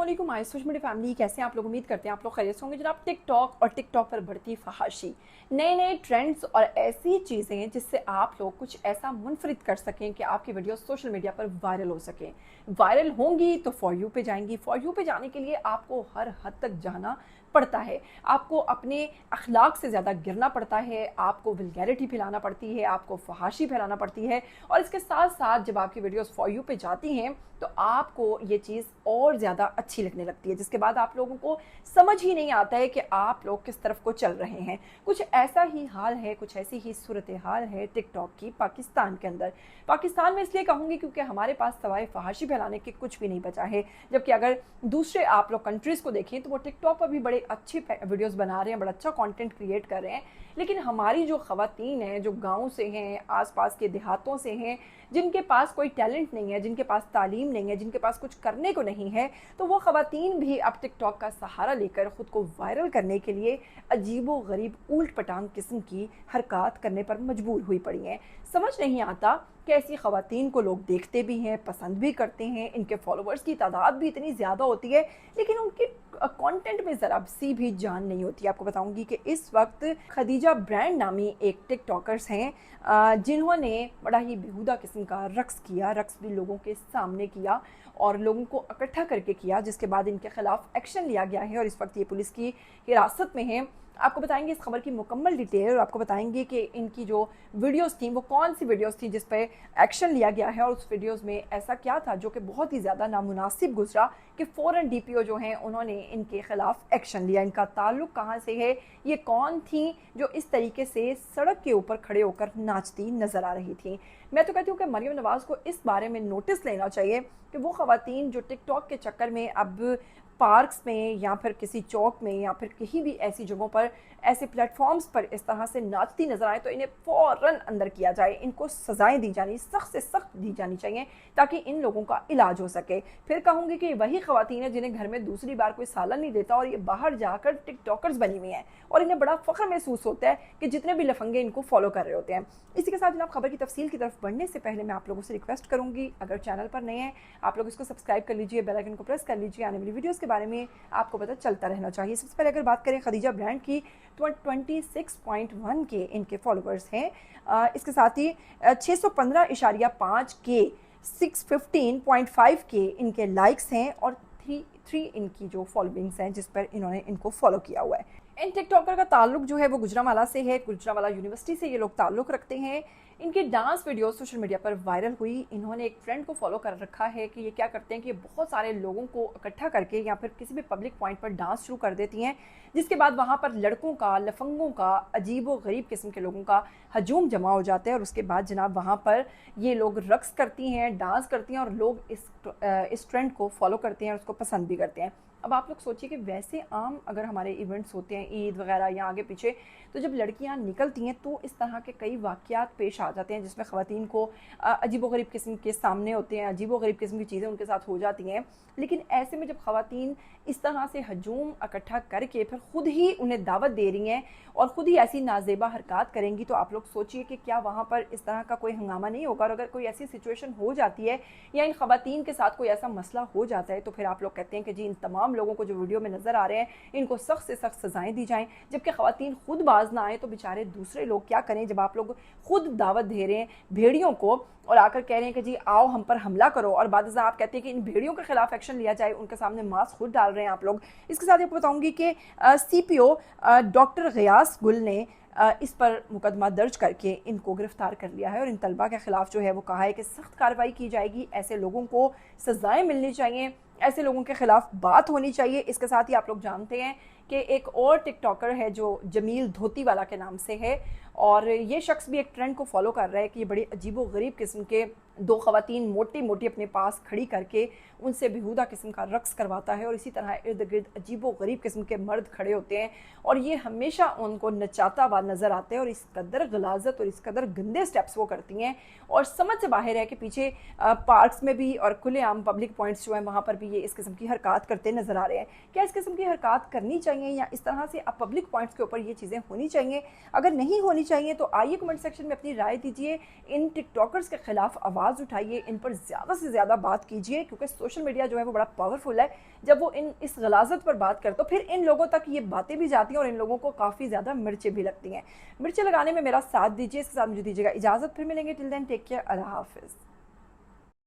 अस्सलामुअलैकुम my social media family, कैसे हैं आप लोग। उम्मीद करते हैं आप लोग खैरियत से होंगे। जनाब, टिकटॉक और टिकटॉक पर बढ़ती फहाशी, नए नए ट्रेंड्स और ऐसी चीज़ें जिससे आप लोग कुछ ऐसा मुनफरिद कर सकें कि आपकी वीडियो सोशल मीडिया पर वायरल हो सके। वायरल होंगी तो फॉर यू पे जाएंगी। फॉर यू पे जाने के लिए आपको हर हद तक जाना पड़ता है, आपको अपने अखलाक से ज़्यादा गिरना पड़ता है, आपको वल्गैरिटी फैलाना पड़ती है, आपको फहाशी फैलाना पड़ती है। और इसके साथ साथ जब आपकी वीडियोस फॉर यू पे जाती हैं तो आपको ये चीज़ और ज़्यादा अच्छी लगने लगती है, जिसके बाद आप लोगों को समझ ही नहीं आता है कि आप लोग किस तरफ को चल रहे हैं। कुछ ऐसा ही हाल है, कुछ ऐसी ही सूरत हाल है टिकटॉक की पाकिस्तान के अंदर। पाकिस्तान में इसलिए कहूँगी क्योंकि हमारे पास सवाए फहाशी फैलाने के कुछ भी नहीं बचा है। जबकि अगर दूसरे आप लोग कंट्रीज़ को देखें तो वो टिकटॉक पर भी बड़े अच्छे वीडियोस बना रहे हैं, बड़ा अच्छा कंटेंट क्रिएट कर रहे हैं। लेकिन हमारी जो ख़वातीन हैं, जो गाँव से हैं, आसपास के देहातों से हैं, जिनके पास कोई टैलेंट नहीं है, जिनके पास तालीम नहीं है, जिनके पास कुछ करने को नहीं है, तो वो ख़वातीन भी अब टिकटॉक का सहारा लेकर ख़ुद को वायरल करने के लिए अजीबो गरीब ऊल्ट पटांग किस्म की हरकत करने पर मजबूर हुई पड़ी हैं। समझ नहीं आता कि ऐसी ख़वातीन को लोग देखते भी हैं, पसंद भी करते हैं, इनके फॉलोअर्स की तादाद भी इतनी ज़्यादा होती है, लेकिन उनके कंटेंट में ज़रा सी भी जान नहीं होती। आपको बताऊंगी कि इस वक्त खदीजा ब्रांड नामी एक टिकटॉकर्स हैं जिन्होंने बड़ा ही बेहुदा किस्म का रक्स किया। रक्स भी लोगों के सामने किया और लोगों को इकट्ठा करके किया, जिसके बाद इनके खिलाफ एक्शन लिया गया है और इस वक्त ये पुलिस की हिरासत में है। आपको बताएंगे इस खबर की मुकम्मल डिटेल और आपको बताएंगे कि इनकी जो वीडियोस थी वो कौन सी वीडियोस थी जिस पर एक्शन लिया गया है और उस वीडियोस में ऐसा क्या था जो कि बहुत ही ज़्यादा नामुनासिब गुजरा कि फ़ौरन डीपीओ जो हैं उन्होंने इनके ख़िलाफ़ एक्शन लिया। इनका ताल्लुक़ कहाँ से है, ये कौन थी जो इस तरीके से सड़क के ऊपर खड़े होकर नाचती नज़र आ रही थी। मैं तो कहती हूँ कि मरियम नवाज़ को इस बारे में नोटिस लेना चाहिए कि वो ख़वातीन जो टिकटॉक के चक्कर में अब पार्क्स में या फिर किसी चौक में या फिर कहीं भी ऐसी जगहों पर, ऐसे प्लेटफॉर्म्स पर इस तरह से नाचती नजर आए तो इन्हें फ़ौरन अंदर किया जाए। इनको सज़ाएं दी जानी, सख्त से सख्त दी जानी चाहिए ताकि इन लोगों का इलाज हो सके। फिर कहूँगी कि वही ख़वातीन हैं जिन्हें घर में दूसरी बार कोई सालन नहीं देता और ये बाहर जाकर टिकटॉकर्स बनी हुई हैं और इन्हें बड़ा फ़ख्र महसूस होता है कि जितने भी लफंगे इनको फॉलो कर रहे होते हैं। इसी के साथ जनाब, खबर की तफसील की तरफ बढ़ने से पहले मैं आप लोगों से रिक्वेस्ट करूँगी, अगर चैनल पर नए हैं आप लोग इसको सब्सक्राइब कर लीजिए, बेल आइकन को प्रेस कर लीजिए, आने वाली वीडियोज़ के बारे में आपको पता चलता रहना चाहिए। सबसे पहले अगर बात करें खदीजा ब्रांड की तो 26.1 के इनके फॉलोअर्स हैं। इसके साथ ही 615.5 के, 615.5 के इनके लाइक्स हैं और 3 इनकी जो फॉलोइंग्स हैं जिस पर इन्होंने इनको फॉलो किया हुआ है। इन टिकटॉकर का ताल्लुक जो है वो गुजरांवाला से है। गुजरांवाला यूनिवर्सिटी से ये लोग ताल्लुक रखते हैं। इनकी डांस वीडियो सोशल मीडिया पर वायरल हुई। इन्होंने एक ट्रेंड को फॉलो कर रखा है कि ये क्या करते हैं कि बहुत सारे लोगों को इकट्ठा करके या फिर किसी भी पब्लिक पॉइंट पर डांस शुरू कर देती हैं, जिसके बाद वहाँ पर लड़कों का, लफंगों का, अजीब व गरीब किस्म के लोगों का हजूम जमा हो जाता है और उसके बाद जनाब वहाँ पर ये लोग रक्स करती हैं, डांस करती हैं और लोग इस ट्रेंड को फॉलो करते हैं और उसको पसंद भी करते हैं। अब आप लोग सोचिए कि वैसे आम अगर हमारे इवेंट्स होते हैं, ईद वगैरह या आगे पीछे, तो जब लड़कियां निकलती हैं तो इस तरह के कई वाक़यात पेश आ जाते हैं जिसमें ख़वातीन को अजीबो गरीब किस्म के सामने होते हैं, अजीबो गरीब किस्म की चीज़ें उनके साथ हो जाती हैं। लेकिन ऐसे में जब ख़वातीन इस तरह से हजूम इकट्ठा करके फिर ख़ुद ही उन्हें दावत दे रही हैं और ख़ुद ही ऐसी नाजेबा हरकत करेंगी, तो आप लोग सोचिए कि क्या वहाँ पर इस तरह का कोई हंगामा नहीं होगा। और अगर कोई ऐसी सिचुएशन हो जाती है या इन ख़वातीन के साथ कोई ऐसा मसला हो जाता है तो फिर आप लोग कहते हैं कि जी इन तमाम लोगों को जो वीडियो में नज़र आ रहे हैं इनको सख्त से सख्त सज़ाएं दी जाएं। जबकि ख़वातीन खुद बाज ना आए तो बेचारे दूसरे लोग क्या करें। जब आप लोग खुद दावत दे रहे हैं भेड़ियों को और आकर कह रहे हैं कि जी आओ हम पर हमला करो, और बाद आप कहते हैं कि इन भेड़ियों के खिलाफ एक्शन लिया जाए, उनके सामने मास्क खुद डाल रहे हैं आप लोग। इसके साथ आपको बताऊंगी कि CPO डॉक्टर गयास गुल ने इस पर मुकदमा दर्ज करके इनको गिरफ्तार कर लिया है और इन तलबा के खिलाफ जो है वो कहा है कि सख्त कार्रवाई की जाएगी, ऐसे लोगों को सजाएं मिलनी चाहिए, ऐसे लोगों के खिलाफ बात होनी चाहिए। इसके साथ ही आप लोग जानते हैं कि एक और टिकटॉकर है जो जमील धोती वाला के नाम से है और ये शख्स भी एक ट्रेंड को फॉलो कर रहा है कि ये बड़ी अजीबो गरीब किस्म के 2 ख़वातीन मोटी मोटी अपने पास खड़ी करके उनसे बेहुदा किस्म का रक्स करवाता है और इसी तरह इर्द गिर्द अजीबो गरीब किस्म के मर्द खड़े होते हैं और ये हमेशा उनको नचाता हुआ नज़र आते हैं और इस कदर गलाजत और इस कदर गंदे स्टेप्स वो करती हैं और समझ से बाहर है कि पीछे पार्क्स में भी और खुलेआम पब्लिक पॉइंट्स जो हैं वहाँ पर भी ये इस किस्म की हरकत करते नज़र आ रहे हैं। क्या इस किस्म की हरकत करनी चाहिए या इस तरह से अब पब्लिक पॉइंट्स के ऊपर ये चीज़ें होनी चाहिए? अगर नहीं होनी चाहिए तो आइए कमेंट सेक्शन में अपनी राय दीजिए, इन टिकटॉकर्स के खिलाफ आवाज़ آواز اٹھائیے، ان پر زیادہ سے زیادہ بات کیجیے، کیونکہ سوشل میڈیا جو ہے وہ بڑا پاورفل ہے. جب وہ اس غلاظت پر بات کرے تو پھر ان لوگوں تک یہ باتیں بھی جاتی ہیں اور ان لوگوں کو کافی زیادہ مرچیں بھی لگتی ہیں. مرچیں لگانے میں میرا ساتھ دیجیے. اس کے ساتھ مجھے دیجیے گا اجازت. پھر ملیں گے. ٹل دین ٹیک کیئر. اللہ حافظ.